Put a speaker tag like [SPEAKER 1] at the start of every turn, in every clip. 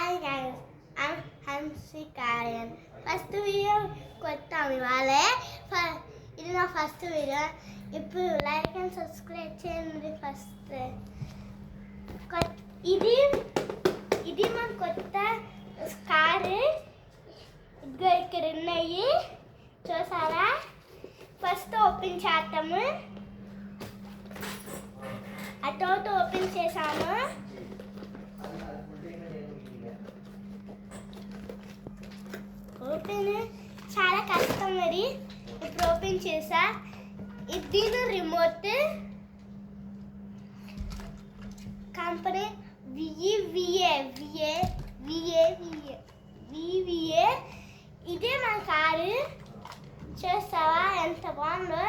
[SPEAKER 1] Hi guys, I'm హన్సికాయన్. First video కొట్టాము ఇవాళే. ఇది నా ఫస్ట్ వీడియో. ఇప్పుడు లైక్ అండ్ సబ్స్క్రైబ్ చేయండి. ఫస్ట్ ఇది మన కొత్త కారు. ఇదిగో ఇక్కడ ఉన్నాయి చూసారా. ఫస్ట్ ఓపెన్ చేద్దాము. అటు ఓపెన్ చేసాము. ఓపెన్ చాలా కష్టం, మరి ఇప్పుడు ఓపెన్ చేసా. ఇది రిమోట్ కంపెనీ వివిఏ. ఇదే మన కారు. చూస్తావా ఎంత బాగుందో.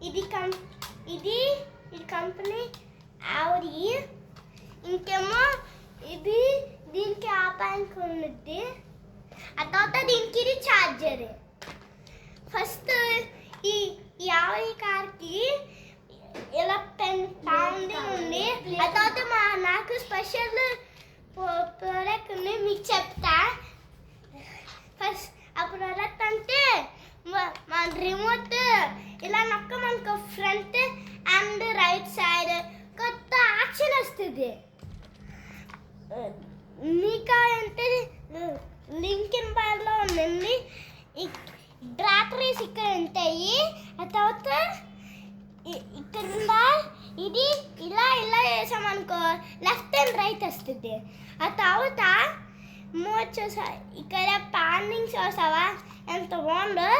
[SPEAKER 1] ఇది కంపెనీ ఆవిడి. ఇంకేమో ఇది దీనికి ఆపానికి ఉన్నది. ఆ తర్వాత దీనికి ఇది ఛార్జర్. ఫస్ట్ ఈ యాభై కార్కి ఇలా పౌండింగ్ ఉంది. ఆ తర్వాత నాకు స్పెషల్ ప్రోడక్ట్ ఉంది, మీకు చెప్తా. ఫస్ట్ ఆ ప్రోడక్ట్ అంటే మన రిమోట్ ఇలా నొక్క మనకు ఫ్రంట్ అండ్ రైట్ సైడ్ కొత్త యాక్షన్ వస్తుంది. నీకా అంటే లింక్ ఇన్ బయోలో ఉందండి. బ్యాటరీస్ ఇక్కడ ఉంటాయి. ఆ తర్వాత ఇక్కడ ఇది ఇలా చేసామనుకో లెఫ్ట్ అండ్ రైట్ వస్తుంది. ఆ తర్వాత మోడ్ చూసా, ఇక్కడ ప్యానింగ్ చూసావా ఎంత బాగుందో.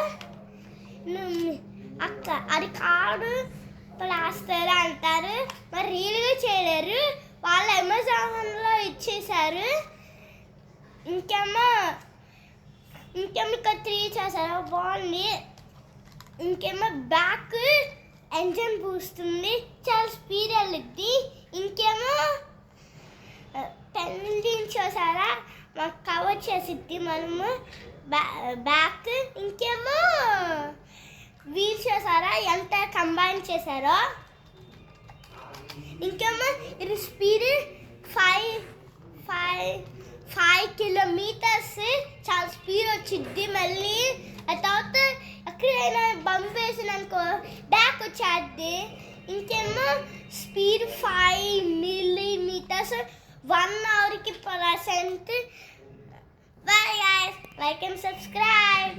[SPEAKER 1] అది కాడు ప్లాస్టర్ అంటారు, మరి రియల్గా చేయలేరు. వాళ్ళు అమెజాన్లో ఇచ్చేసారు. ఇంకేమో ఇక్కడ 3 చేశారు, బాగుంది. ఇంకేమో బ్యాక్ ఎంజిన్ పూస్తుంది, చాలా స్పీడ్ వెళ్ళిద్ది. ఇంకేమో పెన్లింగ్ చూసారా, మాకు కవర్ చేసిద్ది మనము బ్యాక్. ఇంకేమో వీల్ చూసారా ఎంత కంబైన్ చేశారో. ఇంకేమో ఇది స్పీడ్ 5 కిలోమీటర్స్ చాలా స్పీడ్ వచ్చింది. మళ్ళీ ఆ తర్వాత ఎక్కడైనా బంప్ వేసిననుకో బ్యాక్ వచ్చేది. ఇంకేమో speed 5 millimetres 1 hourకి %. Bye guys, like and subscribe.